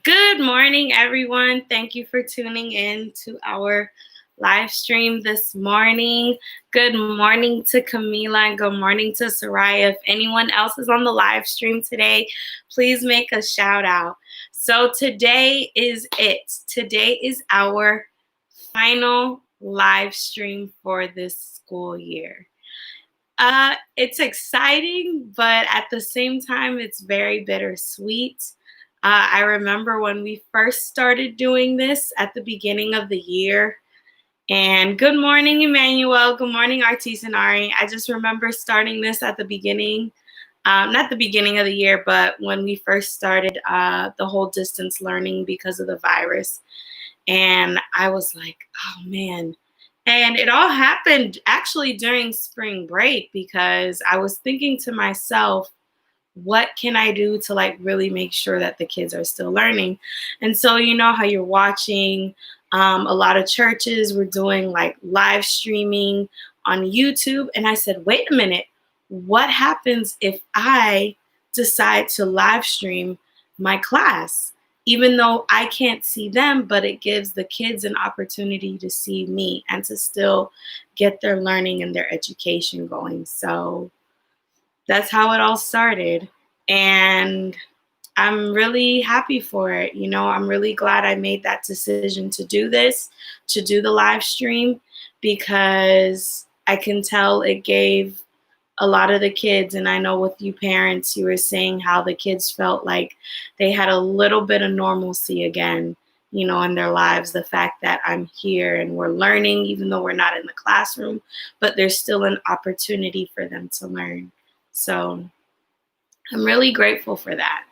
Good morning, everyone. Thank you for tuning in to our live stream this morning. Good morning to Camila and good morning to Soraya. If anyone else is on the live stream today, please make a shout out. So today is it. Today is our final live stream for this school year. It's exciting, but at the same time, it's very bittersweet. I remember when we first started doing this at the beginning of the year. And good morning, Emmanuel. Good morning, Artis and Ari. I just remember starting this at the beginning, not the beginning of the year, but when we first started the whole distance learning because of the virus. And I was like, oh man. And it all happened actually during spring break because I was thinking to myself, what can I do to like really make sure that the kids are still learning? And so, you know how you're watching a lot of churches were doing like live streaming on YouTube. And I said, wait a minute, what happens if I decide to live stream my class? Even though I can't see them, but it gives the kids an opportunity to see me and to still get their learning and their education going. So that's how it all started. And I'm really happy for it. You know, I'm really glad I made that decision to do this, to do the live stream, because I can tell it gave a lot of the kids, and I know with you parents, you were saying how the kids felt like they had a little bit of normalcy again, you know, in their lives. The fact that I'm here and we're learning, even though we're not in the classroom, but there's still an opportunity for them to learn. So I'm really grateful for that.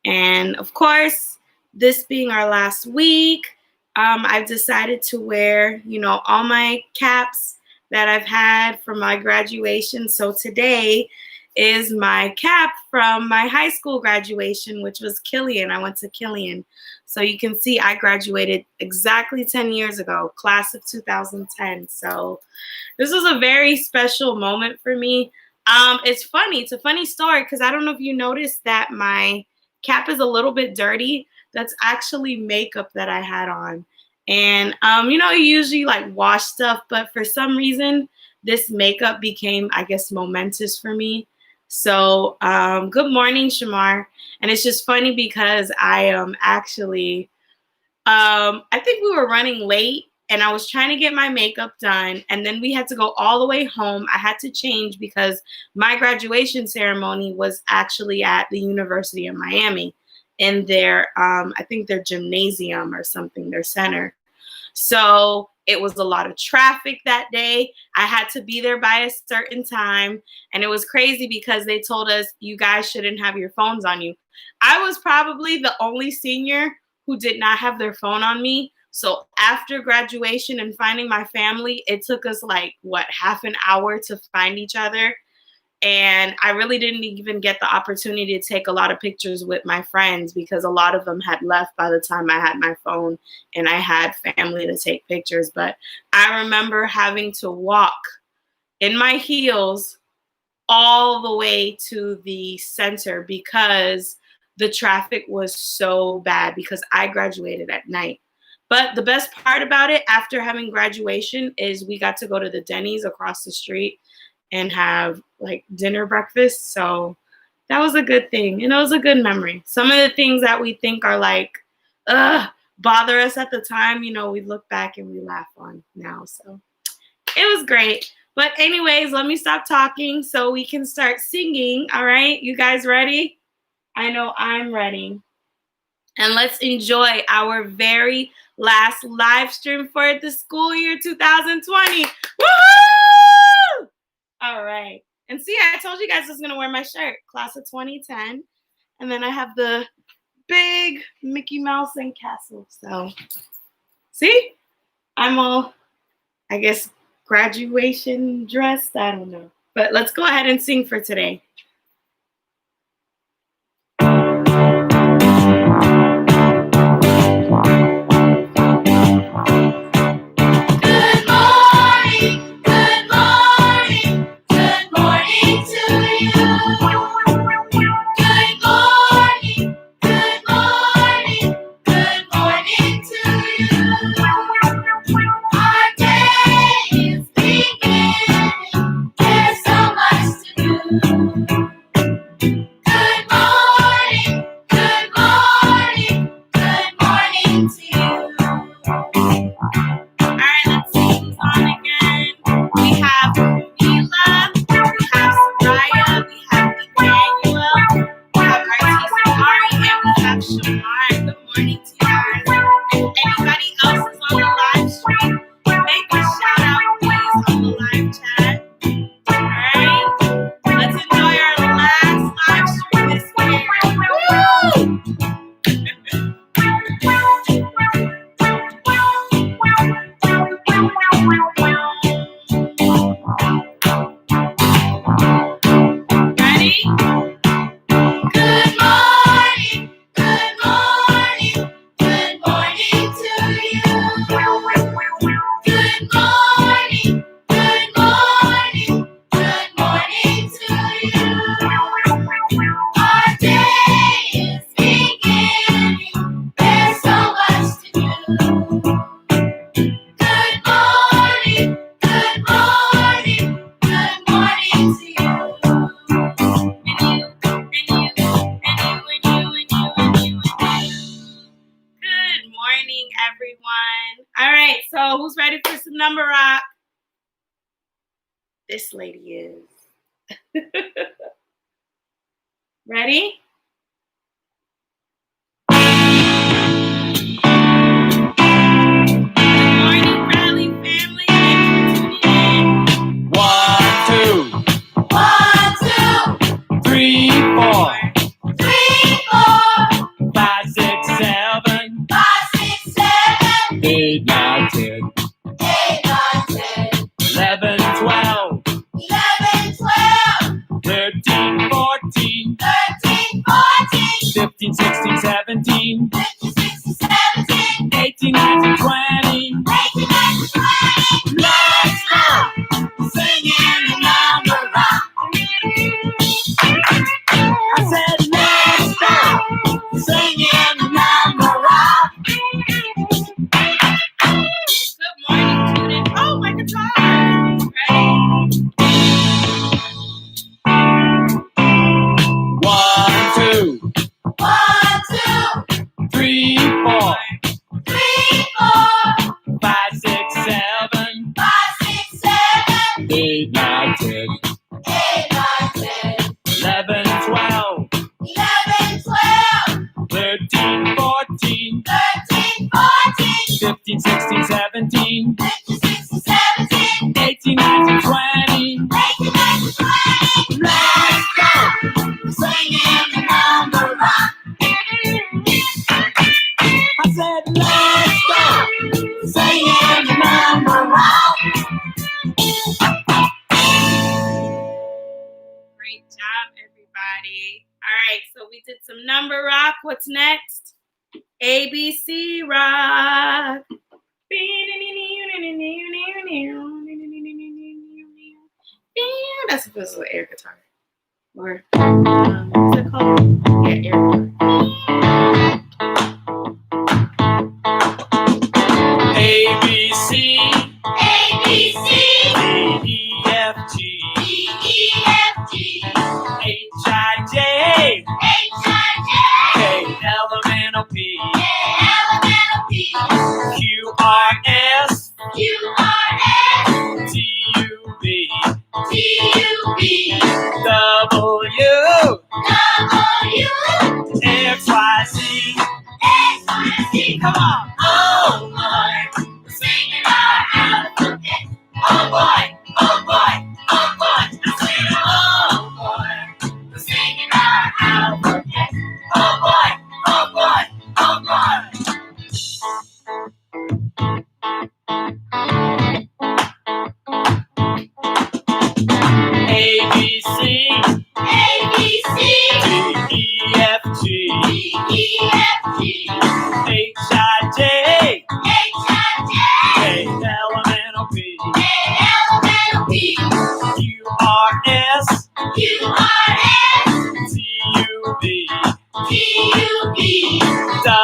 And of course, this being our last week, I've decided to wear, you know, all my caps that I've had from my graduation. So today is my cap from my high school graduation, which was Killian. I went to Killian. So you can see I graduated exactly 10 years ago, class of 2010. So this was a very special moment for me. It's funny. It's a funny story because I don't know if you noticed that my cap is a little bit dirty. That's actually makeup that I had on. And, you know, you usually like wash stuff, but for some reason, this makeup became, I guess, momentous for me. So good morning, Shamar. And it's just funny because I actually, I think we were running late and I was trying to get my makeup done. And then we had to go all the way home. I had to change because my graduation ceremony was actually at the University of Miami in their, I think their gymnasium or something, their center. So it was a lot of traffic that day. I had to be there by a certain time. And it was crazy because they told us you guys shouldn't have your phones on you. I was probably the only senior who did not have their phone on me. So after graduation and finding my family, it took us like, what, half an hour to find each other. And I really didn't even get the opportunity to take a lot of pictures with my friends because a lot of them had left by the time I had my phone and I had family to take pictures. But I remember having to walk in my heels all the way to the center because the traffic was so bad because I graduated at night. But the best part about it after having graduation is we got to go to the Denny's across the street and have like dinner breakfast. So that was a good thing. And it was a good memory. Some of the things that we think are like, bother us at the time, you know, we look back and we laugh on now. So it was great. But anyways, let me stop talking so we can start singing. All right, you guys ready? I know I'm ready. And let's enjoy our very last live stream for the school year 2020. Woohoo! All right. And see, I told you guys I was going to wear my shirt, class of 2010. And then I have the big Mickey Mouse and castle. So, see? I'm all, I guess, graduation dressed. I don't know. But let's go ahead and sing for today. everyone. All right, so who's ready for some number rock? This lady is. Ready? Number rock. What's next? ABC rock. That's supposed to be air guitar. Or what's it called? Yeah, air guitar. ABC. ABC. D, E, F, G. D, E, F, G. H, I, J. K, L, M, N, O, P. Q, R, S. T, U, V. W. X, Y, Z. Come on. Oh, boy. We're singing our alphabet. Oh, boy. Oh, boy. Oh, boy. I say, oh, boy. We're singing our alphabet. Oh, boy. Oh, boy. Oh, boy. ABC. D, E, F, G. H, I, J. K, L, M, N, O, P. Q, R, S. T, U, V. W.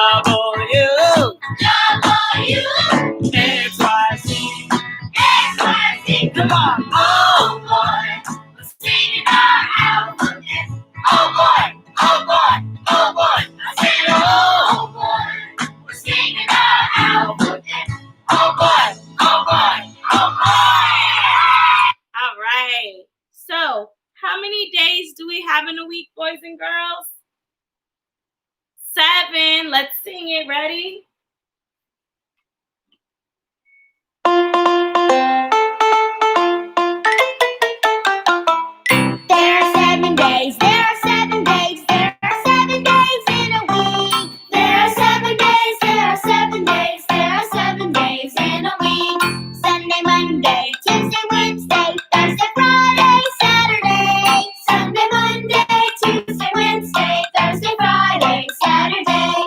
X, Y, Z. Come on. Oh, boy. We're singing our alphabet. Oh, boy. Oh, boy. Oh, boy. I say, oh, boy. We're singing our alphabet. Oh, boy. Oh, boy. Oh, boy. All right. So, how many days do we have in a week, boys and girls? 7. Let's sing it. Ready? There are 7 days. There are 7 days. There are 7 days in a week. There are 7 days. There are 7 days. There are 7 days in a week. Sunday, Monday, Tuesday, Wednesday, Thursday, Friday, Saturday. Sunday, Monday, Tuesday, Wednesday, Thursday, Friday, Saturday.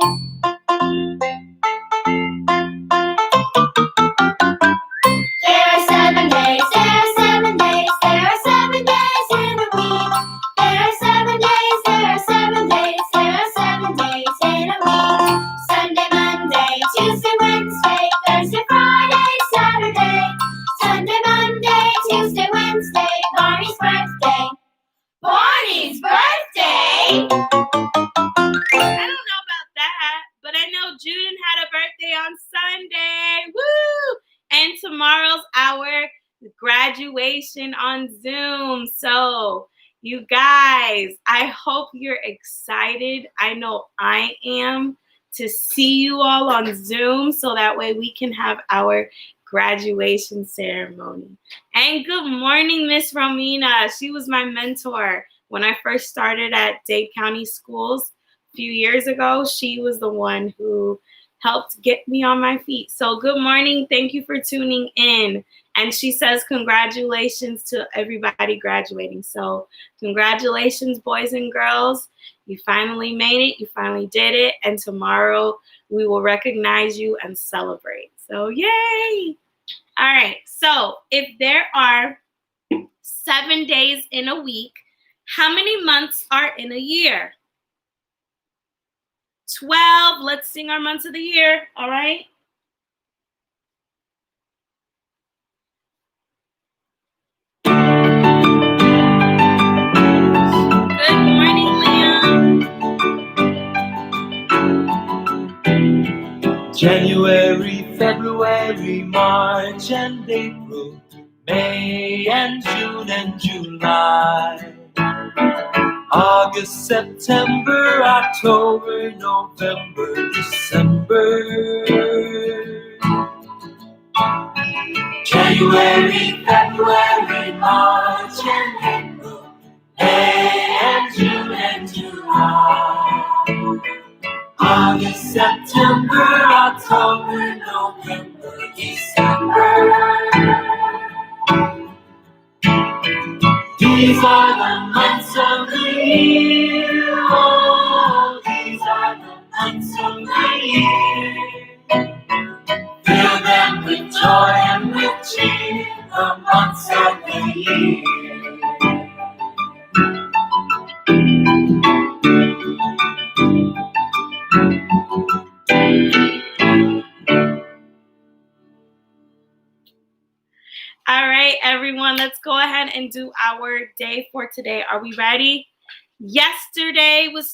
graduation on Zoom. So, you guys, I hope you're excited. I know I am to see you all on Zoom so that way we can have our graduation ceremony. And good morning, Miss Romina. She was my mentor when I first started at Dade County Schools a few years ago. She was the one who helped get me on my feet. So good morning. Thank you for tuning in. And she says congratulations to everybody graduating. So congratulations, boys and girls. You finally made it. You finally did it. And tomorrow we will recognize you and celebrate. So yay. All right. So if there are 7 days in a week, how many months are in a year? 12. Let's sing our months of the year. All right. Good morning, Liam. January, February, March and April, May and June and July, August, September, October, November, December. January, February, March and April, May and June and July, August, September, October, November, December. These are the months of the year. Oh, these are the months of the year. Fill them with joy and with cheer, the months of the year. All right, everyone, let's go ahead and do our day for today. Are we ready? Yesterday was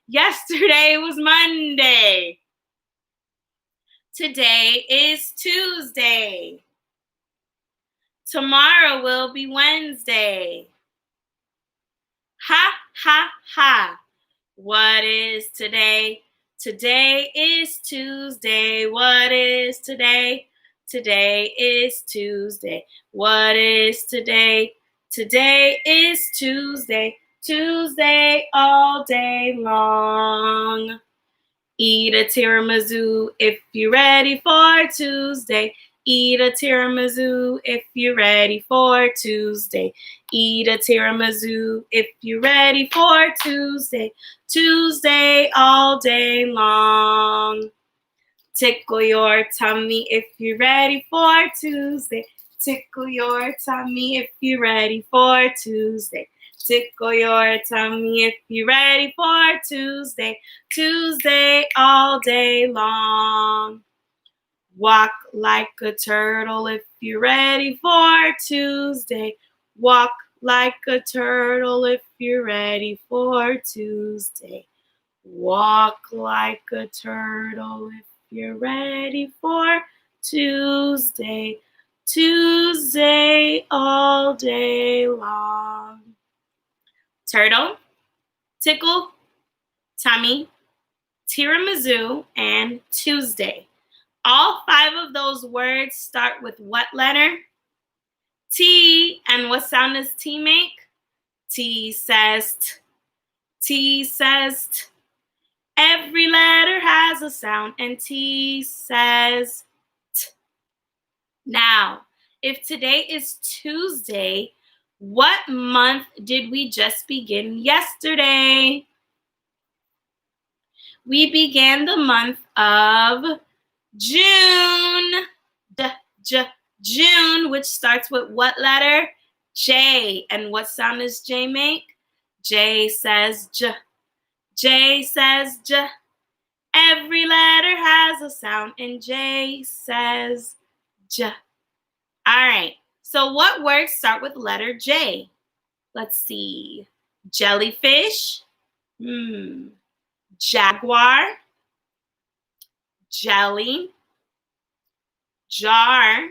Yesterday was Monday. Today is Tuesday. Tomorrow will be Wednesday. Ha, ha, ha. What is today? Today is Tuesday. What is today? Today is Tuesday. What is today? Today is Tuesday. Tuesday all day long. Eat a tiramisu if you're ready for Tuesday. Eat a tiramisu if you're ready for Tuesday. Eat a tiramisu if you're ready for Tuesday. Tuesday all day long. Tickle your tummy if you're ready for Tuesday. Tickle your tummy if you're ready for Tuesday. Tickle your tummy if you're ready for Tuesday. Tuesday all day long. Walk like a turtle if you're ready for Tuesday. Walk like a turtle if you're ready for Tuesday. Walk like a turtle if you're ready for Tuesday. Tuesday all day long. Turtle, tickle, tummy, tiramisu, and Tuesday. All 5 of those words start with what letter? T. And what sound does T make? T says T. T says T. Every letter has a sound, and T says T. Now, if today is Tuesday, what month did we just begin yesterday? We began the month of June. June, which starts with what letter? J. And what sound does J make? J says J. J says J. Every letter has a sound, and J says J. All right. So what words start with letter J? Let's see. Jellyfish. Jaguar. Jelly. Jar.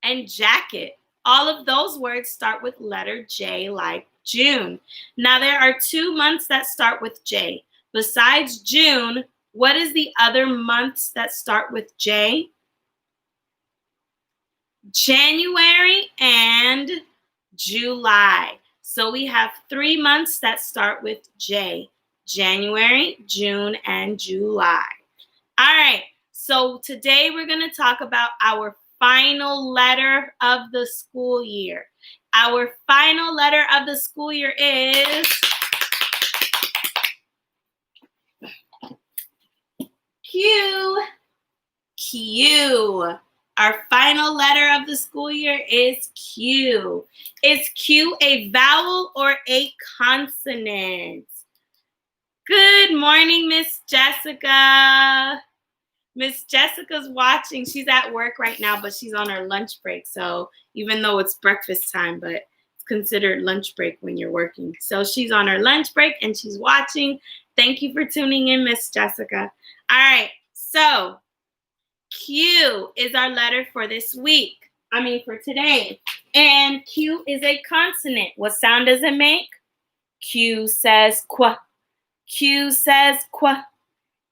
and jacket. All of those words start with letter J, like June. Now, there are 2 months that start with J. Besides June, what is the other months that start with J? January and July. So we have 3 months that start with J. January, June, and July. All right, so today we're going to talk about our final letter of the school year. Our final letter of the school year is Q. Q. Our final letter of the school year is Q. Is Q a vowel or a consonant? Good morning, Miss Jessica. Miss Jessica's watching. She's at work right now, but she's on her lunch break. So even though it's breakfast time, but it's considered lunch break when you're working. So she's on her lunch break and she's watching. Thank you for tuning in, Miss Jessica. All right, so Q is our letter for this week. For today. And Q is a consonant. What sound does it make? Q says qu. Q says qu.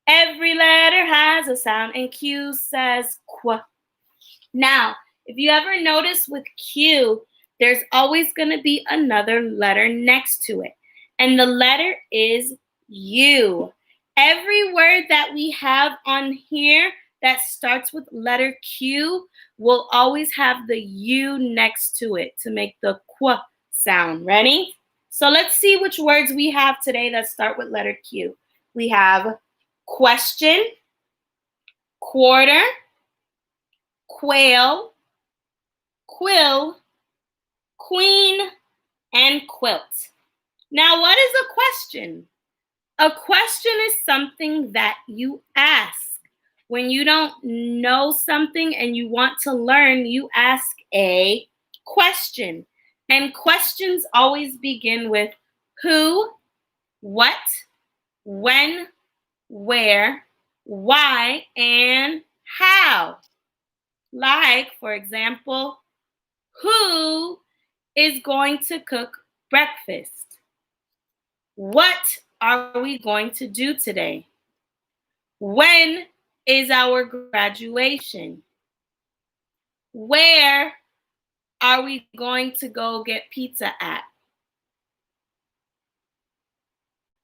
Every letter has a sound, and Q says qu. Now, if you ever notice with Q, there's always going to be another letter next to it. And the letter is U. Every word that we have on here that starts with letter Q will always have the U next to it to make the qu sound. Ready? So let's see which words we have today that start with letter Q. We have question, quarter, quail, quill, queen, and quilt. Now, what is a question? A question is something that you ask. When you don't know something and you want to learn, you ask a question. And questions always begin with who, what, when, where, why, and how. Like, for example, who is going to cook breakfast? What are we going to do today? When is our graduation? Where are we going to go get pizza at?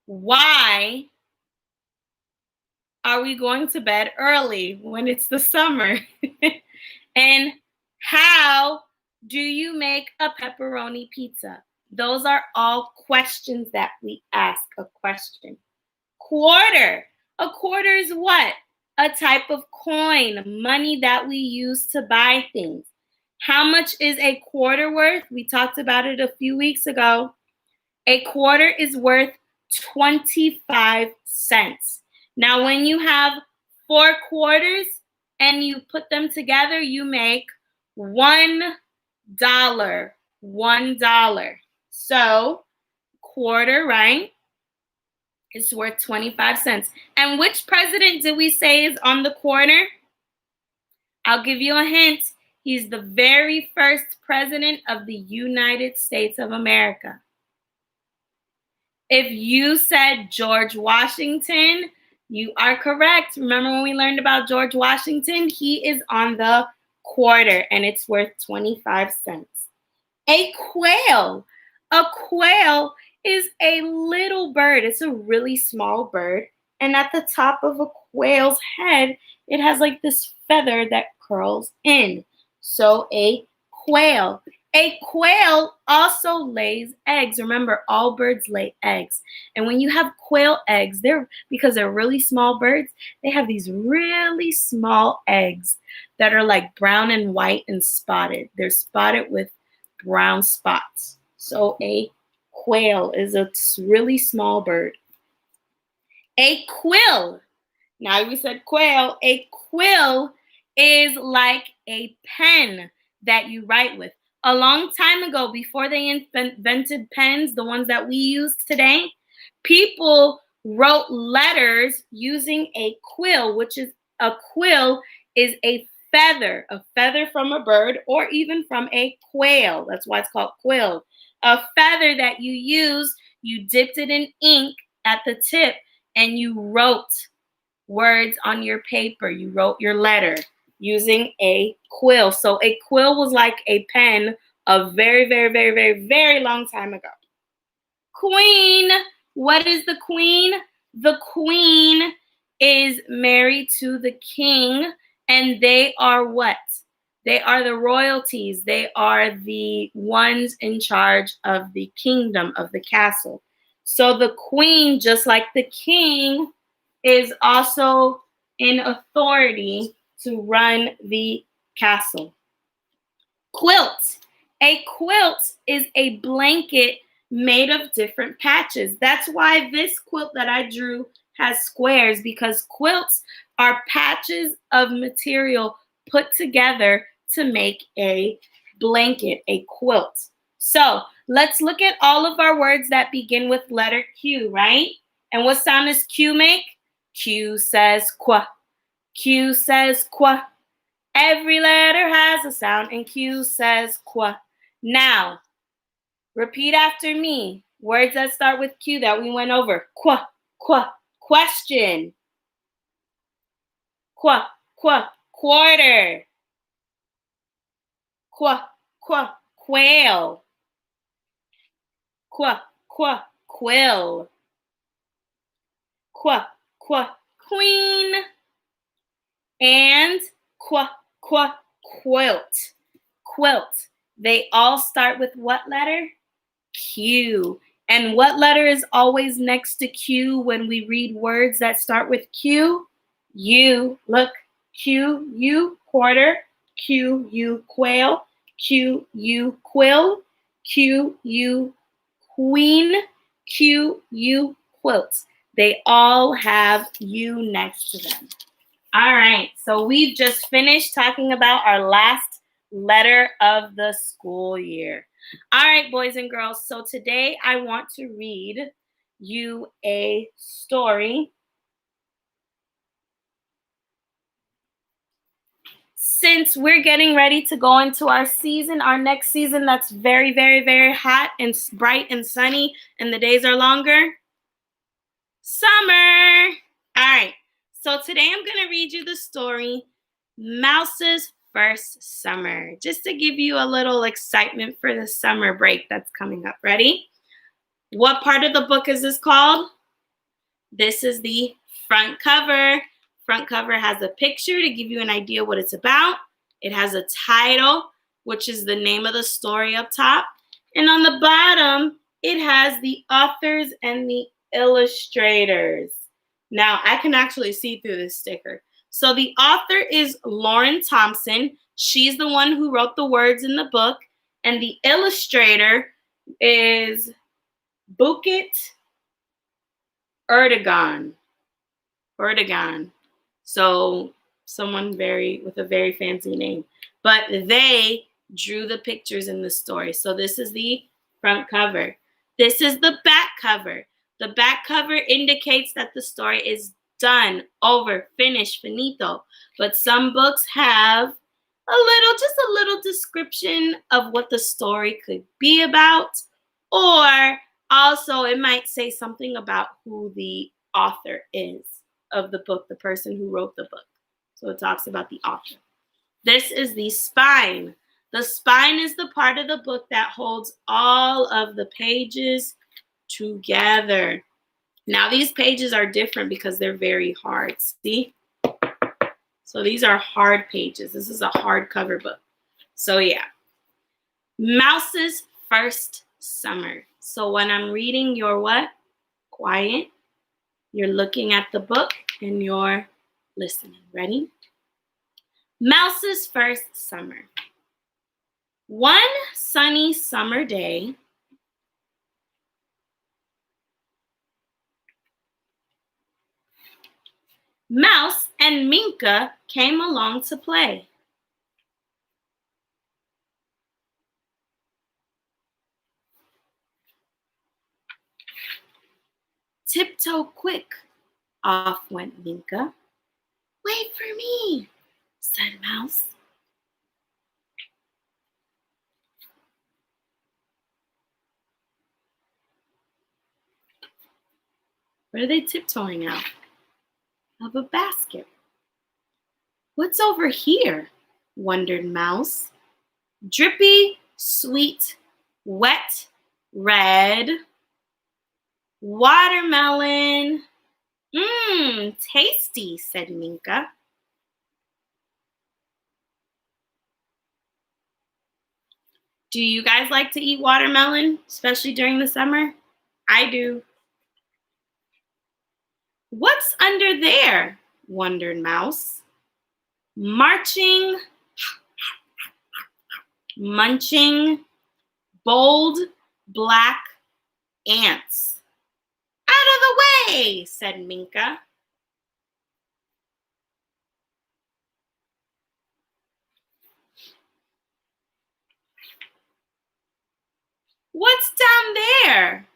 Why are we going to bed early when it's the summer? And how do you make a pepperoni pizza? Those are all questions that we ask. A question. Quarter. A quarter is what? A type of coin, money that we use to buy things. How much is a quarter worth? We talked about it a few weeks ago. A quarter is worth 25 cents. Now, when you have 4 quarters and you put them together, you make $1. $1. So, quarter, right, is worth 25 cents. And which president did we say is on the quarter? I'll give you a hint. He's the very first president of the United States of America. If you said George Washington, you are correct. Remember when we learned about George Washington? He is on the quarter, and it's worth 25 cents. A quail. A quail is a little bird. It's a really small bird. And at the top of a quail's head, it has like this feather that curls in. So a quail. A quail also lays eggs. Remember, all birds lay eggs. And when you have quail eggs, because they're really small birds, they have these really small eggs that are like brown and white and spotted. They're spotted with brown spots. So a quail is a really small bird. A quill. Now we said quail. A quill is like a pen that you write with. A long time ago, before they invented pens, the ones that we use today, people wrote letters using a quill, which is a quill is a feather from a bird or even from a quail. That's why it's called quill. A feather that you dipped it in ink at the tip and you wrote words on your paper. You wrote your letter using a quill. So a quill was like a pen a very, very, very, very, very long time ago. Queen. What is the queen? The queen is married to the king, and they are what? They are the royalties. They are the ones in charge of the kingdom, of the castle. So the queen, just like the king, is also in authority to run the castle. Quilt. A quilt is a blanket made of different patches. That's why this quilt that I drew has squares, because quilts are patches of material put together to make a blanket, a quilt. So let's look at all of our words that begin with letter Q, right? And what sound does Q make? Q says qua. Q says qua. Every letter has a sound, and Q says qua. Now, repeat after me. Words that start with Q that we went over. Qua, qua, question. Qua, qua, quarter. Qua, qua, quail. Qua, qua, quill. Qua, qua, queen. And qua, qua, quilt. Quilt. They all start with what letter? Q. And what letter is always next to Q when we read words that start with Q? U. Look, Q, U, quarter. Q, U, quail. Q, U, quill. Q, U, queen. Q, U, quilt. They all have U next to them. All right, so we've just finished talking about our last letter of the school year. All right, boys and girls, so today I want to read you a story. Since we're getting ready to go into our season, our next season that's very, very, very hot and bright and sunny, and the days are longer, summer. All right, so today I'm going to read you the story, Mouse's First Summer, just to give you a little excitement for the summer break that's coming up. Ready? What part of the book is this called? This is the front cover. Front cover has a picture to give you an idea what it's about. It has a title, which is the name of the story up top. And on the bottom, it has the authors and the illustrators. Now, I can actually see through this sticker. So the author is Lauren Thompson. She's the one who wrote the words in the book. And the illustrator is Bukit Erdogan. So someone with a very fancy name. But they drew the pictures in the story. So this is the front cover. This is the back cover. The back cover indicates that the story is done, over, finished, finito. But some books have just a little description of what the story could be about. Or also it might say something about who the author is of the book, the person who wrote the book. So it talks about the author. This is the spine. The spine is the part of the book that holds all of the pages together. Now these pages are different because they're very hard. See? So these are hard pages. This is a hardcover book. So yeah. Mouse's First Summer. So when I'm reading, you're what? Quiet. You're looking at the book and you're listening. Ready? Mouse's First Summer. One sunny summer day, Mouse and Minka came along to play. Tiptoe quick, off went Minka. Wait for me, said Mouse. What are they tiptoeing out of a basket? What's over here? Wondered Mouse. Drippy, sweet, wet, red. Watermelon. Mmm, tasty, said Minka. Do you guys like to eat watermelon, especially during the summer? I do. What's under there? Wondered Mouse. Marching, munching, bold, black ants. Out of the way, said Minka. What's down there?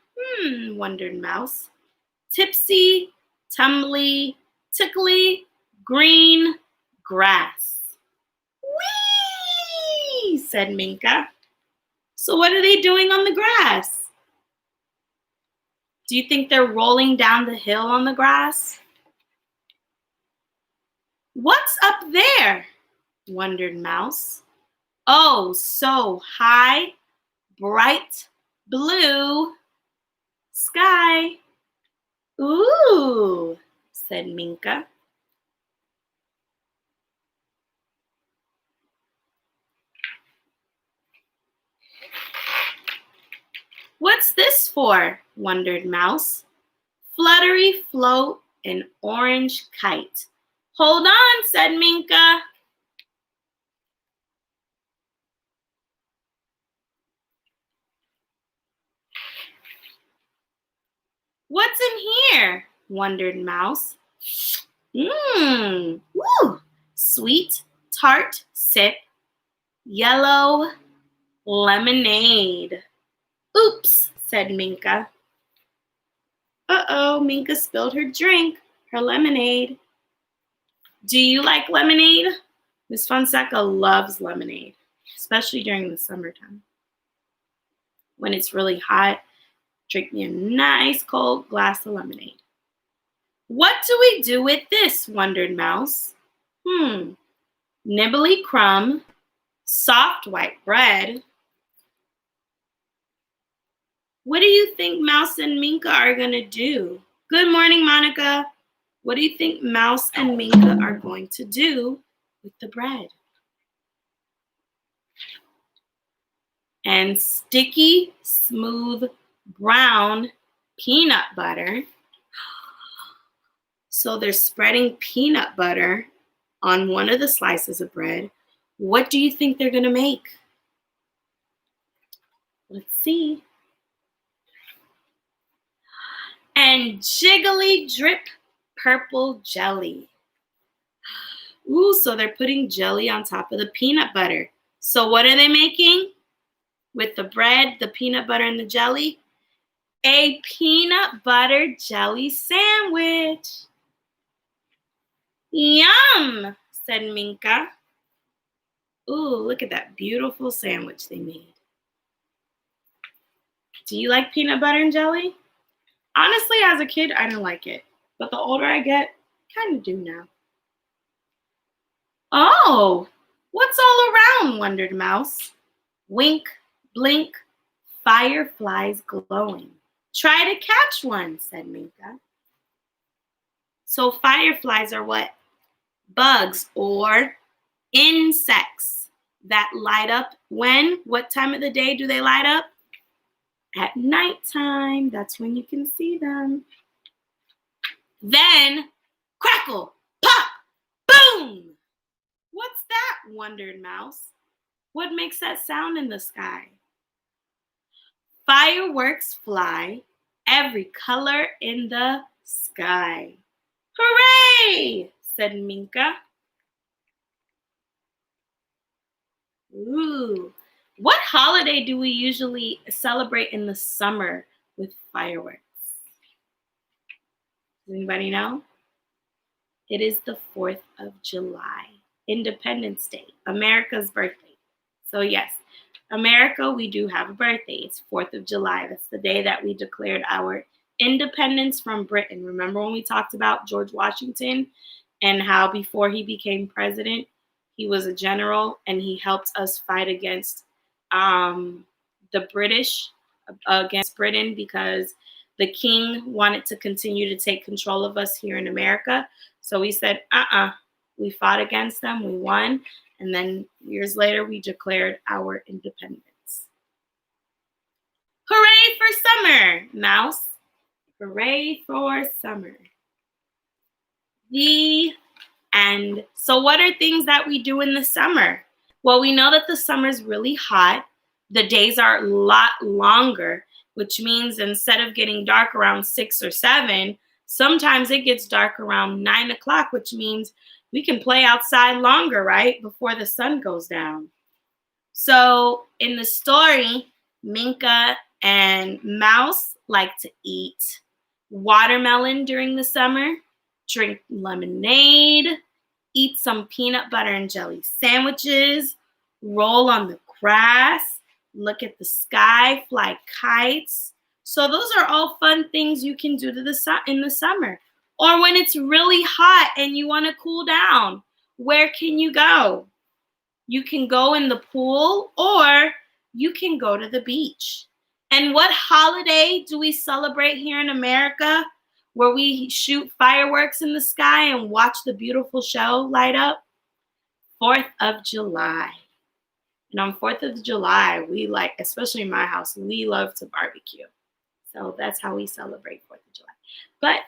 Wondered Mouse. Tipsy, tumbly, tickly, green grass. Whee! Said Minka. So what are they doing on the grass? Do you think they're rolling down the hill on the grass? What's up there? Wondered Mouse. Oh, so high, bright blue sky. Ooh, said Minka. What's this for? Wondered Mouse. Fluttery float an orange kite. Hold on, said Minka. What's in here? Wondered Mouse. Mmm, woo! Sweet, tart sip, yellow lemonade. Oops, said Minka. Uh-oh, Minka spilled her drink, her lemonade. Do you like lemonade? Miss Fonseca loves lemonade, especially during the summertime. When it's really hot, drink me a nice cold glass of lemonade. What do we do with this? Wondered Mouse. Nibbly crumb, soft white bread. What do you think Mouse and Minka are going to do? Good morning, Monica. What do you think Mouse and Minka are going to do with the bread? And sticky, smooth, brown peanut butter. So they're spreading peanut butter on one of the slices of bread. What do you think they're going to make? Let's see. And jiggly drip purple jelly. Ooh, so they're putting jelly on top of the peanut butter. So what are they making with the bread, the peanut butter, and the jelly? A peanut butter jelly sandwich. Yum, said Minka. Ooh, look at that beautiful sandwich they made. Do you like peanut butter and jelly? Honestly, as a kid, I didn't like it. But the older I get, I kind of do now. Oh, what's all around? Wondered Mouse. Wink, blink, fireflies glowing. Try to catch one, said Minka. So fireflies are what? Bugs or insects that light up when? What time of the day do they light up? At nighttime. That's when you can see them. Then, crackle, pop, boom! What's that? Wondered Mouse. What makes that sound in the sky? Fireworks fly, every color in the sky. Hooray! Said Minka. Ooh. What holiday do we usually celebrate in the summer with fireworks? Does anybody know? It is the 4th of July. Independence Day, America's birthday. So yes, America, we do have a birthday. It's 4th of July. That's the day that we declared our independence from Britain. Remember when we talked about George Washington and how before he became president, he was a general and he helped us fight against the British, against Britain, because the king wanted to continue to take control of us here in America. So we said, we fought against them, we won, and then years later we declared our independence. Hooray for summer, Mouse. Hooray for summer. The end. So what are things that we do in the summer? Well, we know that the summer is really hot. The days are a lot longer, which means instead of getting dark around 6 or 7, sometimes it gets dark around 9 o'clock, which means we can play outside longer, right? Before the sun goes down. So in the story, Minka and Mouse like to eat watermelon during the summer, drink lemonade, eat some peanut butter and jelly sandwiches, roll on the grass, look at the sky, fly kites. So those are all fun things you can do in the summer. Or when it's really hot and you want to cool down, where can you go? You can go in the pool or you can go to the beach. And what holiday do we celebrate here in America where we shoot fireworks in the sky and watch the beautiful show light up? 4th of July. And on 4th of July, we like, especially in my house, we love to barbecue. So that's how we celebrate 4th of July. But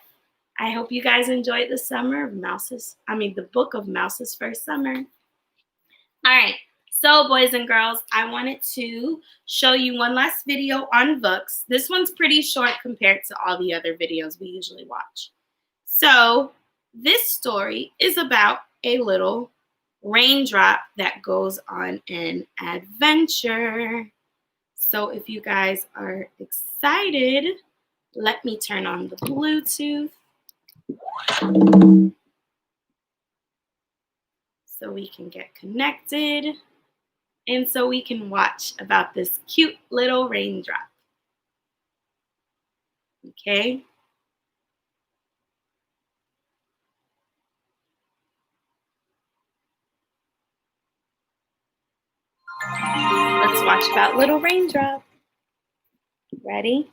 I hope you guys enjoyed the book of Mouse's First Summer. All right, so boys and girls, I wanted to show you one last video on books. This one's pretty short compared to all the other videos we usually watch. So this story is about a little raindrop that goes on an adventure. So if you guys are excited, let me turn on the Bluetooth so we can get connected and so we can watch about this cute little raindrop. Okay? Let's watch about Little Raindrop. Ready?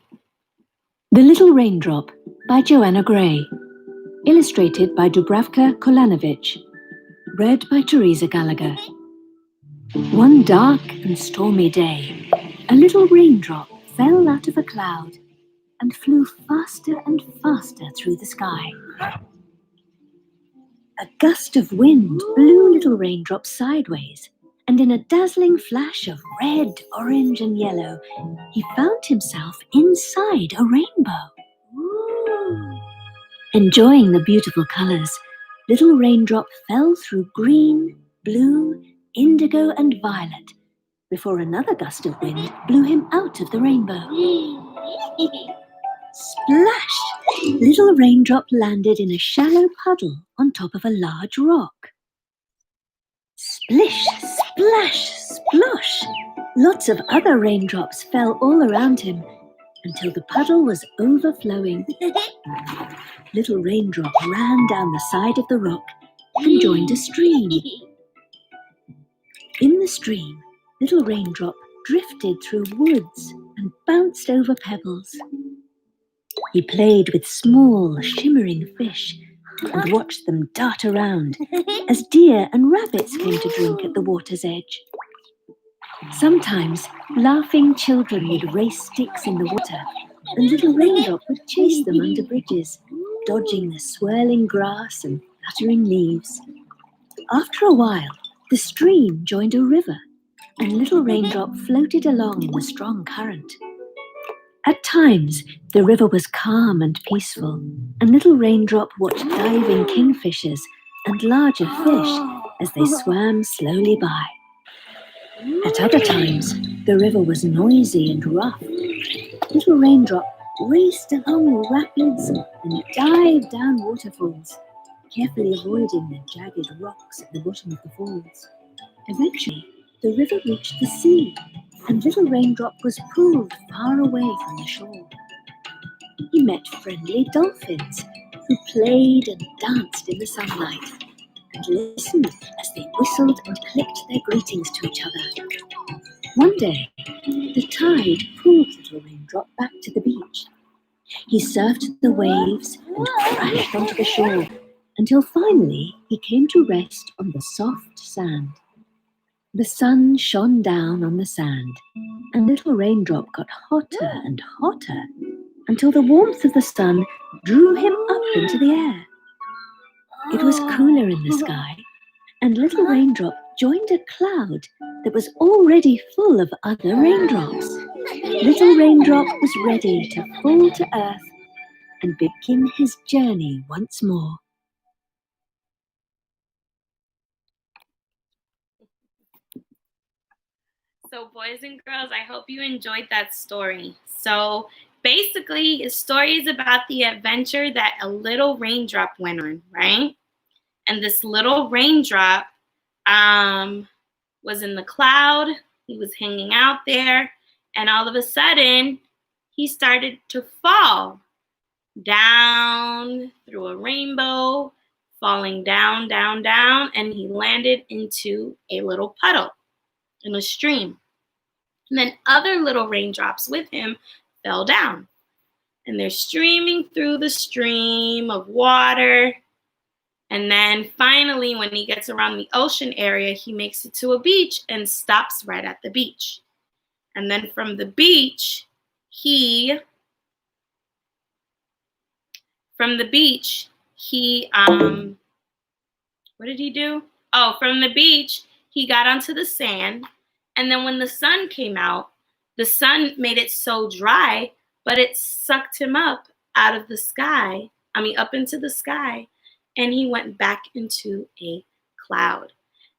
The Little Raindrop by Joanna Gray. Illustrated by Dubravka Kolanovic. Read by Teresa Gallagher. One dark and stormy day, a little raindrop fell out of a cloud and flew faster and faster through the sky. A gust of wind blew Little Raindrop sideways, and in a dazzling flash of red, orange, and yellow, he found himself inside a rainbow. Ooh. Enjoying the beautiful colors, Little Raindrop fell through green, blue, indigo, and violet before another gust of wind blew him out of the rainbow. Splash! Little Raindrop landed in a shallow puddle on top of a large rock. Splish, splash, splosh! Lots of other raindrops fell all around him until the puddle was overflowing. Little Raindrop ran down the side of the rock and joined a stream. In the stream, Little Raindrop drifted through woods and bounced over pebbles. He played with small, shimmering fish and watched them dart around as deer and rabbits came to drink at the water's edge. Sometimes, laughing children would race sticks in the water, and Little Raindrop would chase them under bridges, dodging the swirling grass and fluttering leaves. After a while, the stream joined a river, and Little Raindrop floated along in the strong current. At times, the river was calm and peaceful, and Little Raindrop watched diving kingfishers and larger fish as they swam slowly by. At other times, the river was noisy and rough. Little Raindrop raced along rapids and dived down waterfalls. carefully avoiding the jagged rocks at the bottom of the falls. Eventually, the river reached the sea, and little Raindrop was pulled far away from the shore. He met friendly dolphins who played and danced in the sunlight and listened as they whistled and clicked their greetings to each other. One day, the tide pulled little Raindrop back to the beach. He surfed the waves and crashed onto the shore until finally he came to rest on the soft sand. The sun shone down on the sand, and little Raindrop got hotter and hotter until the warmth of the sun drew him up into the air. It was cooler in the sky, and little Raindrop joined a cloud that was already full of other raindrops. Little Raindrop was ready to fall to earth and begin his journey once more. So, boys and girls, I hope you enjoyed that story. So, basically, the story is about the adventure that a little raindrop went on, right? And this little raindrop was in the cloud. He was hanging out there, and all of a sudden, he started to fall down through a rainbow, falling down, down, down, and he landed into a little puddle in a stream. And then other little raindrops with him fell down. And they're streaming through the stream of water. And then finally, when he gets around the ocean area, he makes it to a beach and stops right at the beach. And then from the beach, what did he do? Oh, from the beach, he got onto the sand. And then when the sun came out, the sun made it so dry, but it sucked him up out of the sky. Up into the sky. And he went back into a cloud.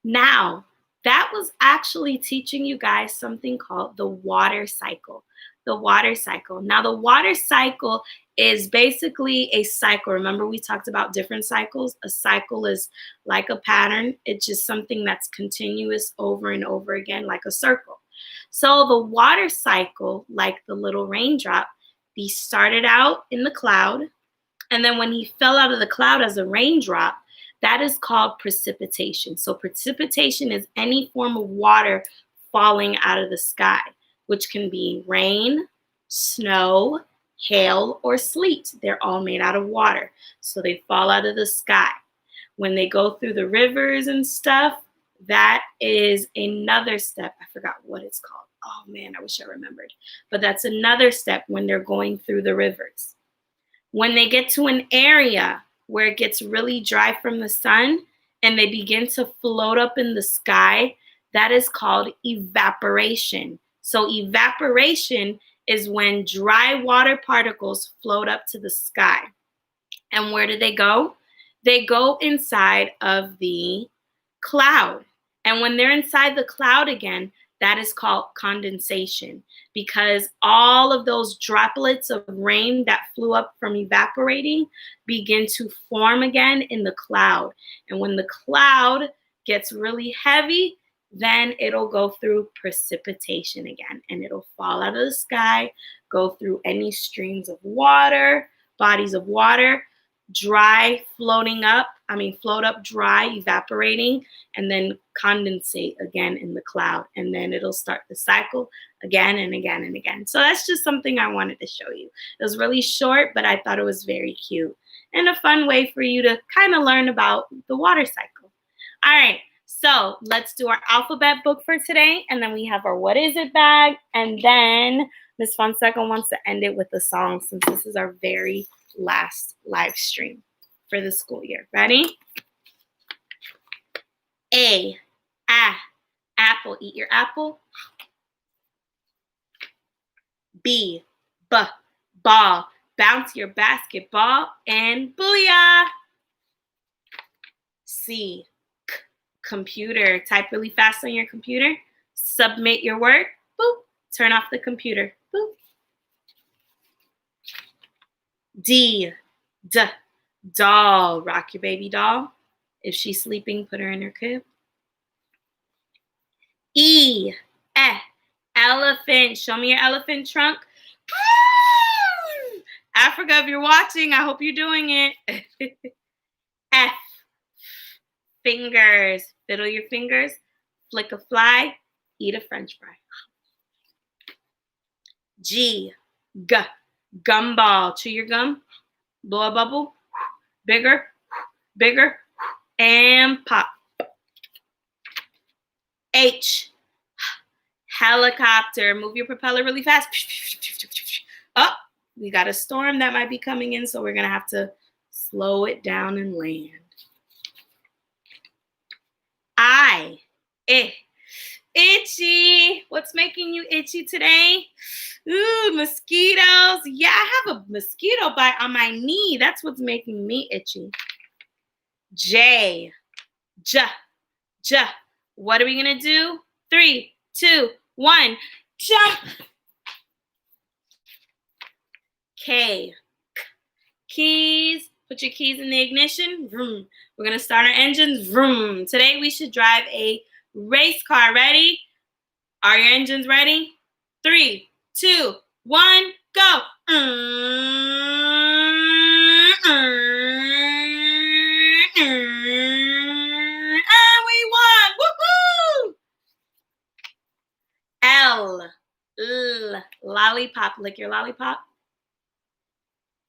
Now, that was actually teaching you guys something called the water cycle. The water cycle. Now, the water cycle is basically a cycle. Remember, we talked about different cycles. A cycle is like a pattern. It's just something that's continuous over and over again, like a circle. So the water cycle, like the little raindrop, he started out in the cloud. And then when he fell out of the cloud as a raindrop, that is called precipitation. So precipitation is any form of water falling out of the sky, which can be rain, snow, hail, or sleet. They're all made out of water. So they fall out of the sky. When they go through the rivers and stuff, that is another step. I forgot what it's called. Oh man, I wish I remembered. But that's another step when they're going through the rivers. When they get to an area where it gets really dry from the sun and they begin to float up in the sky, that is called evaporation. So evaporation is when dry water particles float up to the sky. And where do they go? They go inside of the cloud. And when they're inside the cloud again, that is called condensation, because all of those droplets of rain that flew up from evaporating begin to form again in the cloud. And when the cloud gets really heavy, then it'll go through precipitation again, and it'll fall out of the sky, go through any streams of water, bodies of water, dry, float up dry, evaporating, and then condensate again in the cloud. And then it'll start the cycle again and again and again. So that's just something I wanted to show you. It was really short, but I thought it was very cute and a fun way for you to kind of learn about the water cycle. All right, so let's do our alphabet book for today. And then we have our What Is It bag. And then Miss Fonseca wants to end it with a song since this is our very last live stream for the school year. Ready? A, apple. Eat your apple. B, ball. Bounce your basketball. And booyah. C, computer. Type really fast on your computer. Submit your work. Boop. Turn off the computer. Boop. D, Doll, rock your baby doll. If she's sleeping, put her in her crib. E, elephant. Show me your elephant trunk. Africa, if you're watching, I hope you're doing it. F, fingers. Fiddle your fingers. Flick a fly. Eat a french fry. G, gumball. Chew your gum. Blow a bubble. Bigger, bigger, and pop. H, helicopter. Move your propeller really fast. Oh, we got a storm that might be coming in, so we're going to have to slow it down and land. I, itchy. What's making you itchy today? Ooh, mosquitoes. Yeah, I have a mosquito bite on my knee. That's what's making me itchy. J. What are we going to do? 3, 2, 1. Jump. K. Keys. Put your keys in the ignition. Vroom. We're going to start our engines. Vroom. Today we should drive a race car. Ready? Are your engines ready? 3, 2, 1, go. And we won. Woohoo! L, lollipop. Lick your lollipop.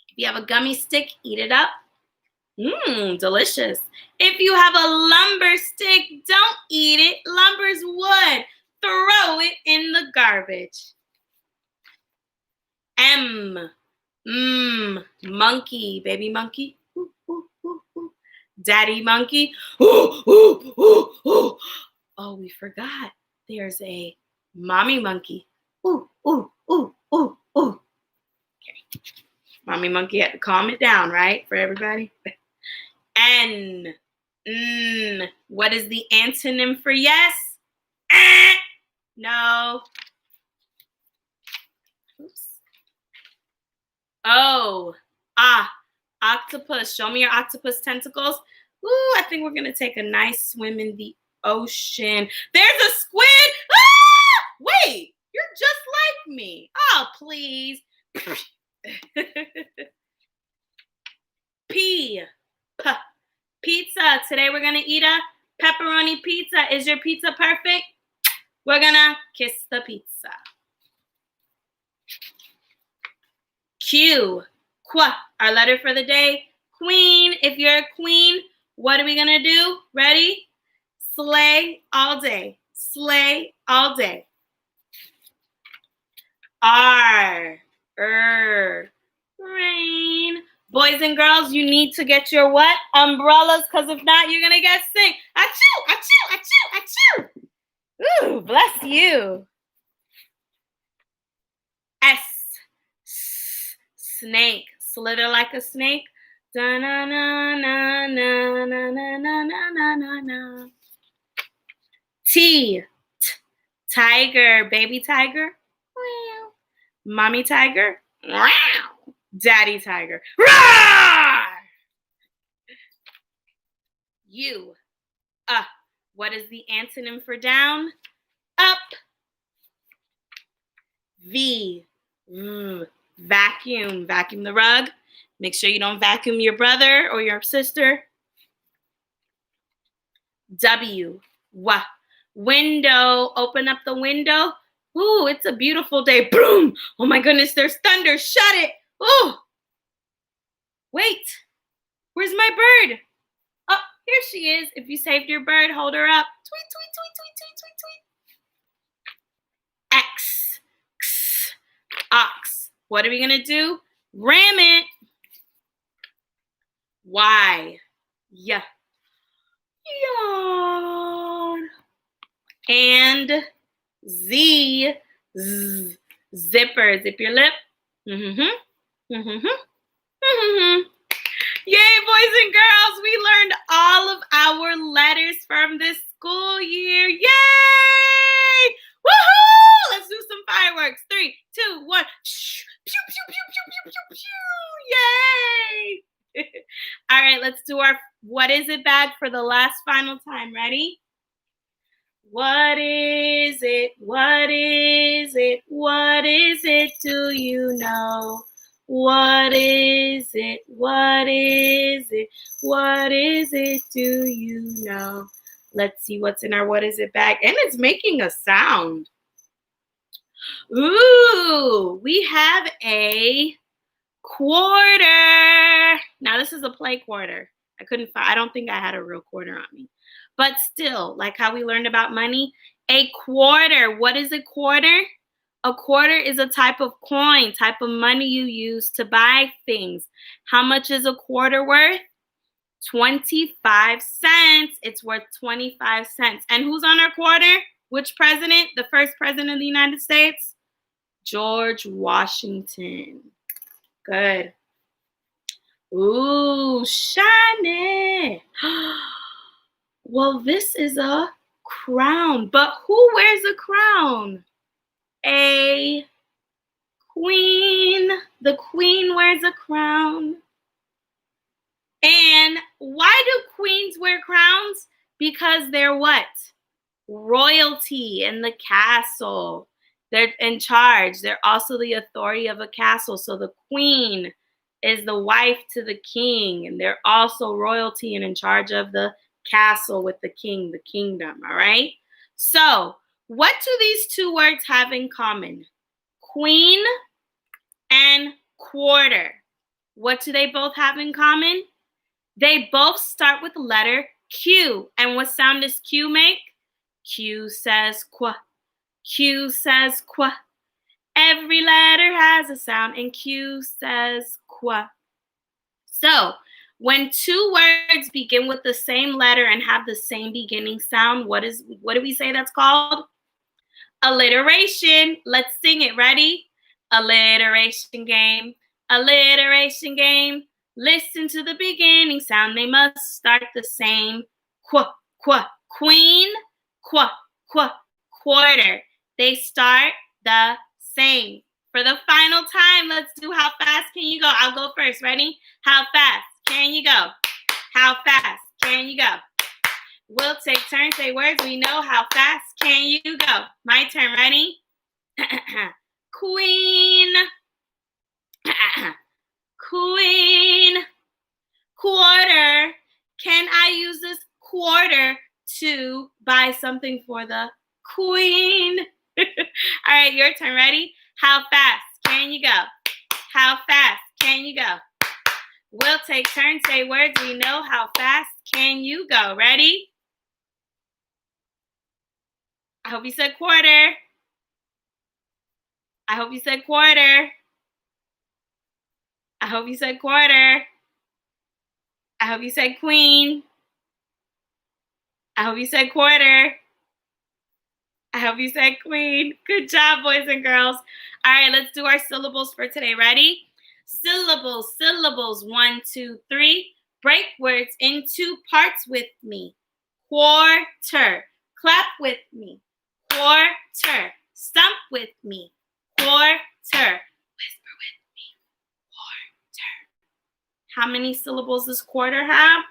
If you have a gummy stick, eat it up. Delicious. If you have a lumber stick, don't eat it. Lumber's wood. Throw it in the garbage. M, monkey. Baby monkey. Ooh, ooh, ooh, ooh. Daddy monkey. Ooh, ooh, ooh, ooh. Oh, we forgot. There's a mommy monkey. Ooh, ooh, ooh, ooh, ooh. Okay. Mommy monkey had to calm it down, right, for everybody? N. What is the antonym for yes? No. Oops. O. Octopus. Show me your octopus tentacles. Ooh, I think we're going to take a nice swim in the ocean. There's a squid. Ah! Wait, you're just like me. Oh, please. P. Pizza. Today we're going to eat a pepperoni pizza. Is your pizza perfect? We're going to kiss the pizza. Q. Our letter for the day. Queen. If you're a queen, what are we going to do? Ready? Slay all day. Slay all day. R. Rain. Boys and girls, you need to get your what? Umbrellas, because if not, you're going to get sick. Achoo, achoo, achoo, achoo. Ooh, bless you. S. Snake. Slither like a snake. Da-na-na-na-na-na-na-na-na-na-na. T. Tiger. Baby tiger. Mommy tiger. Daddy tiger. U. What is the antonym for down? Up. V. Vacuum. Vacuum the rug. Make sure you don't vacuum your brother or your sister. W. Window. Open up the window. Ooh, it's a beautiful day. Boom. Oh my goodness, there's thunder. Shut it. Ooh. Wait. Where's my bird? Oh, here she is. If you saved your bird, hold her up. Tweet, tweet, tweet, tweet, tweet, tweet, tweet. X. Ox. What are we going to do? Ram it. Y. Yeah. Yawn. And Z. Zipper. Zip your lip. Yay, boys and girls. We learned all of our letters from this school year. Yay! Woohoo! Let's do some fireworks. 3, 2, 1. Pew, pew, pew, pew, pew, pew, pew. Yay! All right, let's do our what is it bag for the last final time. Ready? What is it? What is it? What is it? Do you know? What is it? What is it? What is it? Do you know? Let's see what's in our what is it bag. And it's making a sound. Ooh, we have a quarter. Now this is a play quarter. I don't think I had a real quarter on me. But still, like how we learned about money, a quarter. What is a quarter? A quarter is a type of coin, type of money you use to buy things. How much is a quarter worth? 25 cents. It's worth 25 cents. And who's on our quarter? Which president? The first president of the United States? George Washington. Good. Ooh, shiny. Well, this is a crown. But who wears a crown? A queen. The queen wears a crown. And why do queens wear crowns? Because they're what? Royalty in the castle. They're in charge. They're also the authority of a castle. So the queen is the wife to the king. And they're also royalty and in charge of the castle with the king, the kingdom. All right? So what do these two words have in common? Queen and quarter. What do they both have in common? They both start with the letter Q. And what sound does Q make? Q says qua. Q says qua. Every letter has a sound, and Q says qua. So when two words begin with the same letter and have the same beginning sound, what do we say that's called? Alliteration. Let's sing it. Ready? Alliteration game. Alliteration game. Listen to the beginning sound. They must start the same. Qua, qua, queen, qua, qua, quarter. They start the same. For the final time, let's do how fast can you go? I'll go first. Ready? How fast can you go? How fast can you go? We'll take turns, say words. We know how fast can you go. My turn. Ready? Queen. Queen. Quarter. Can I use this quarter to buy something for the queen? All right, your turn. Ready? How fast can you go? How fast can you go? We'll take turns, say words. We know how fast can you go. Ready? I hope you said quarter. I hope you said quarter. I hope you said quarter. I hope you said queen. I hope you said quarter. I hope you said queen. Good job, boys and girls. All right, let's do our syllables for today. Ready? Syllables, syllables. 1, 2, 3. Break words into parts with me. Quarter. Clap with me. Quarter. Stump with me. Quarter. Whisper with me. Quarter. How many syllables does quarter have?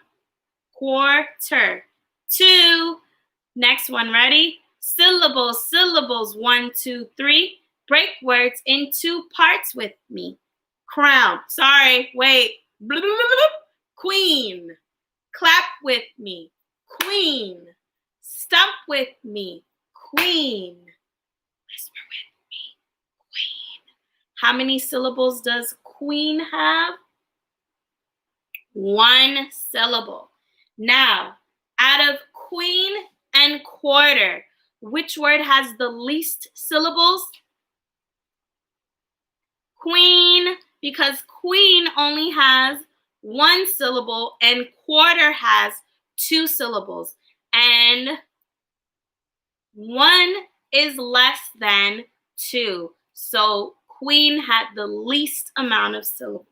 Quarter. 2. Next one, ready? Syllables, syllables. 1, 2, 3. Break words into parts with me. Crown. Sorry, wait. Blah, blah, blah, blah. Queen. Clap with me. Queen. Stump with me. Queen. Whisper with me. Queen. How many syllables does queen have? 1 syllable. Now, out of queen and quarter, which word has the least syllables? Queen, because queen only has 1 syllable and quarter has 2 syllables. And 1 is less than 2. So queen had the least amount of syllables.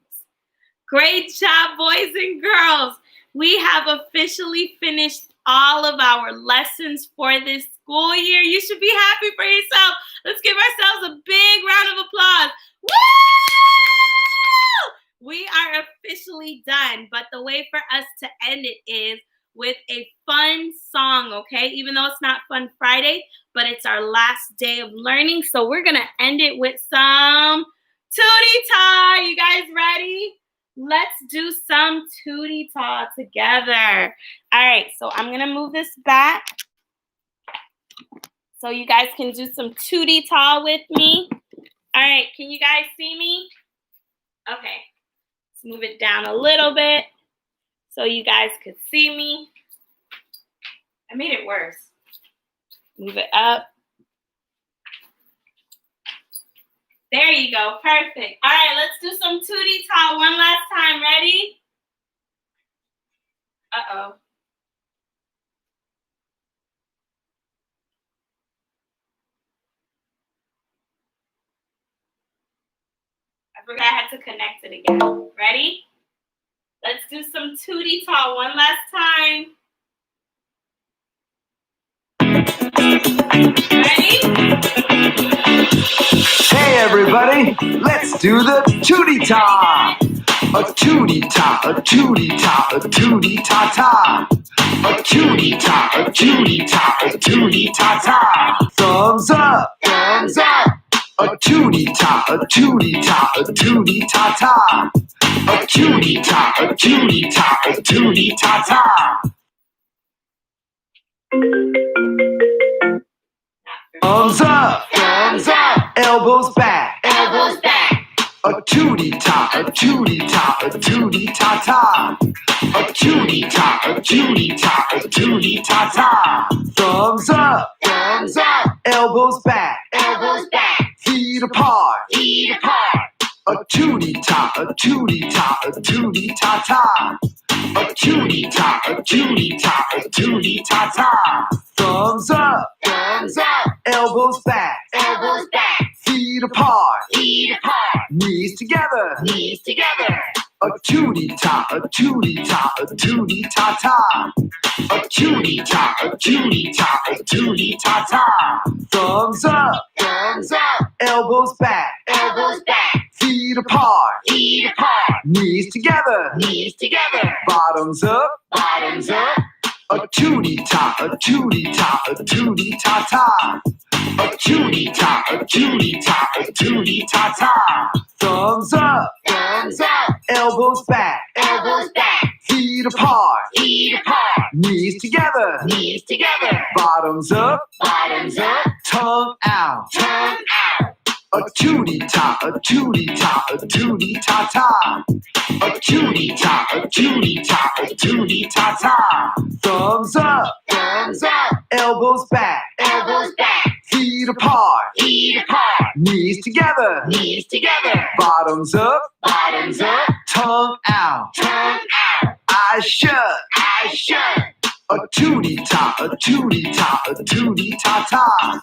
Great job, boys and girls. We have officially finished all of our lessons for this school year. You should be happy for yourself. Let's give ourselves a big round of applause. Woo! we are officially done. But the way for us to end it is with a fun song, okay? Even though it's not Fun Friday, but it's our last day of learning. So we're going to end it with some Tootie Ta. You guys ready? Let's do some Tootie Ta together. All right, so I'm going to move this back so you guys can do some Tootie Ta with me. All right, can you guys see me? Okay, let's move it down a little bit so you guys could see me. I made it worse. Move it up. There you go, perfect. All right, let's do some Tootie Ta one last time. Ready? Uh-oh. I forgot I had to connect it again. Ready? Let's do some Tootie Ta one last time. Ready? Hey everybody, let's do the Tootie Ta. A Tootie Ta, a Tootie Ta, a Tootie Ta Ta. A Tootie Ta, a Tootie Ta, a Tootie Ta Ta. Thumbs up, thumbs up. A Tootie Ta, a Tootie Ta, a Tootie Ta Ta. A Tootie Ta, a Tootie Ta, a Tootie Ta Ta. Thumbs up, thumbs up. Elbows back, Elbows back. a Tootie Ta, a Tootie Ta, a Tootie Ta Ta. A Tootie Ta, a Tootie Ta, a Tootie Ta Ta. Thumbs up, thumbs up. Elbows back, Elbows back. feet apart. Feet apart. A Tootie Ta, a Tootie Ta, a Tootie Ta Ta. A Tootie Ta, a Tootie Ta, a Tootie Ta Ta. Thumbs up, Thumbs up. elbows back, Elbows back. feet apart. Feet apart. Knees together. Knees together. A Tootie Ta, a Tootie Ta, a Tootie Ta Ta. A Tootie Ta, a Tootie Ta, a Tootie Ta Ta. Thumbs up, Thumbs up. elbows back, Elbows back. feet apart. Feet apart. Knees together. Knees together. Bottoms up. Bottoms up. A Tootie Ta, a Tootie Ta, a Tootie Ta Ta. A Tootie Ta, a Tootie Ta, a Tootie Ta Ta. Thumbs up, Thumbs up. elbows back, Elbows back. feet apart. Feet apart. Knees together. Knees together. Bottoms up, Bottoms up. tongue out. Tongue out. A Tootie Ta, a Tootie Ta, a Tootie Ta Ta. A Tootie Ta, a Tootie Ta, a Tootie Ta Ta. Thumbs up, Thumbs up. elbows back, Elbows back. feet apart. Feet apart. Knees together. Knees together. Bottoms up, Bottoms up. tongue out. Tongue out. Eyes shut. Eyes shut. A Tootie Ta, a Tootie Ta, a Tootie Ta Ta.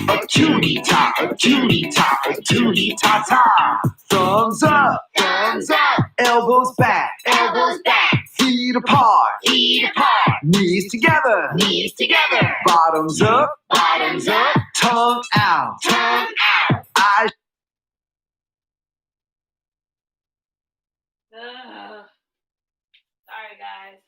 A Tootie Ta, a Tootie Ta, a Tootie Ta Ta. Thumbs up, Thumbs up. elbows back, Elbows back. feet apart. Feet apart. Knees together. Knees together. Bottoms up, Bottoms up. tongue out. Tongue out. Eyes. Sorry, guys.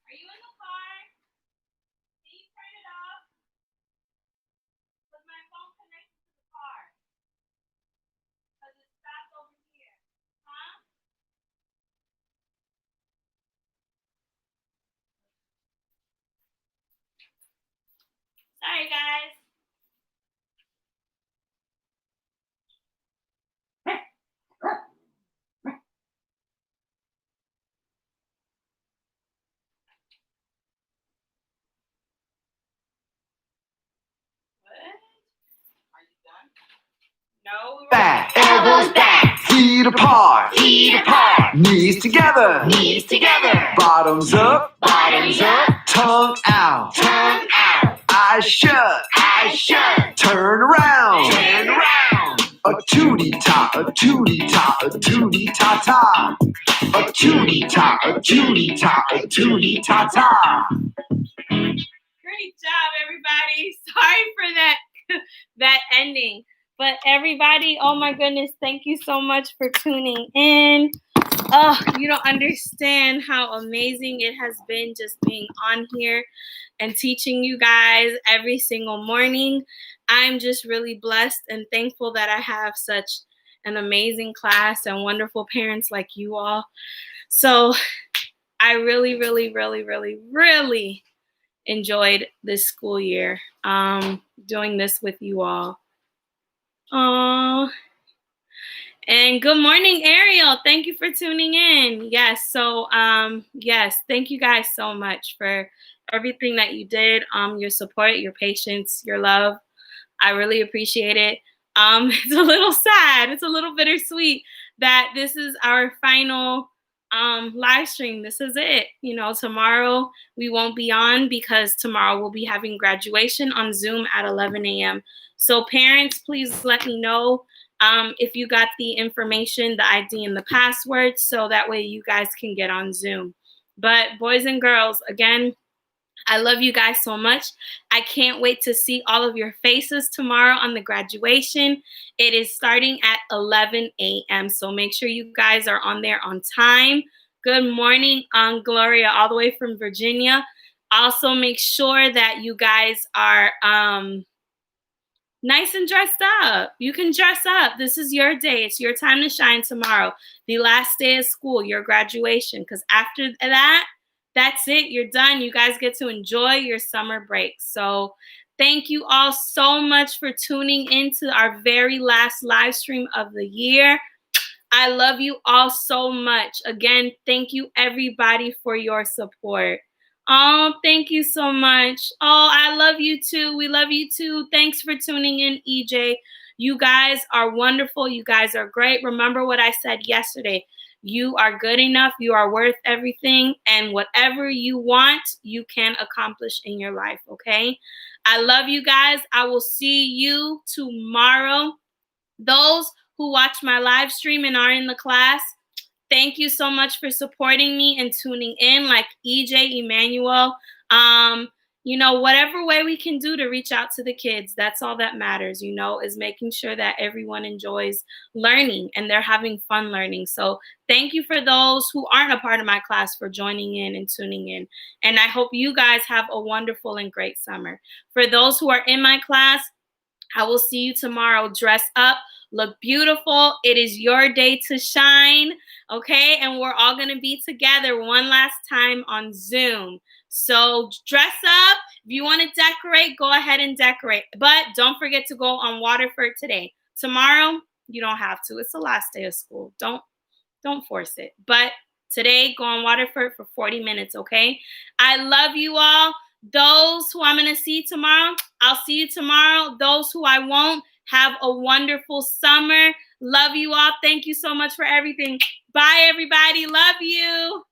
Are you in the car? Can you turn it off? Because my phone connects to the car. Because it stopped over here. Huh? Sorry, guys. No, we were Back, Elbows back. feet apart. Feet apart. Knees together. Knees together. Bottoms up, Bottoms up. tongue out. Tongue out. Eyes shut. Eyes shut. Turn around. Turn around. A tootie-tot, a tootie-tot, a tootie-ta-ta. A tootie-tot, a tootie-tot, a tootie-ta-ta. Great job, everybody. Sorry for that ending. But everybody, oh my goodness, thank you so much for tuning in. Oh, you don't understand how amazing it has been just being on here and teaching you guys every single morning. I'm just really blessed and thankful that I have such an amazing class and wonderful parents like you all. So I really, really, really, really, really enjoyed this school year doing this with you all. Oh, and good morning, Ariel. Thank you for tuning in. Yes, so yes, thank you guys so much for everything that you did, your support, your patience, your love. I really appreciate it. It's a little sad. It's a little bittersweet that this is our final live stream. This is it. You know, tomorrow we won't be on because tomorrow we'll be having graduation on Zoom at 11 a.m. So parents, please let me know if you got the information, the ID, and the password, so that way you guys can get on Zoom. But boys and girls, again, I love you guys so much. I can't wait to see all of your faces tomorrow on the graduation. It is starting at 11 a.m. So make sure you guys are on there on time. Good morning, Gloria, all the way from Virginia. Also, make sure that you guys are nice and dressed up. You can dress up. This is your day. It's your time to shine tomorrow. The last day of school, your graduation. Because after that, that's it. You're done. You guys get to enjoy your summer break. So thank you all so much for tuning into our very last live stream of the year. I love you all so much. Again, thank you everybody for your support. Oh, thank you so much. Oh, I love you too. We love you too. Thanks for tuning in, EJ. You guys are wonderful. You guys are great. Remember what I said yesterday. You are good enough. You are worth everything. And whatever you want, you can accomplish in your life, okay? I love you guys. I will see you tomorrow. Those who watch my live stream and are in the class, thank you so much for supporting me and tuning in, like EJ, Emmanuel. You know, whatever way we can do to reach out to the kids, that's all that matters, you know, is making sure that everyone enjoys learning and they're having fun learning. So thank you for those who aren't a part of my class for joining in and tuning in. And I hope you guys have a wonderful and great summer. For those who are in my class, I will see you tomorrow. Dress up, look beautiful. It is your day to shine, okay? And we're all going to be together one last time on Zoom. So dress up. If you want to decorate, go ahead and decorate. But don't forget to go on Waterford today. Tomorrow, you don't have to. It's the last day of school. Don't force it. But today, go on Waterford for 40 minutes, okay? I love you all. Those who I'm going to see tomorrow, I'll see you tomorrow. Those who I won't, have a wonderful summer. Love you all. Thank you so much for everything. Bye, everybody. Love you.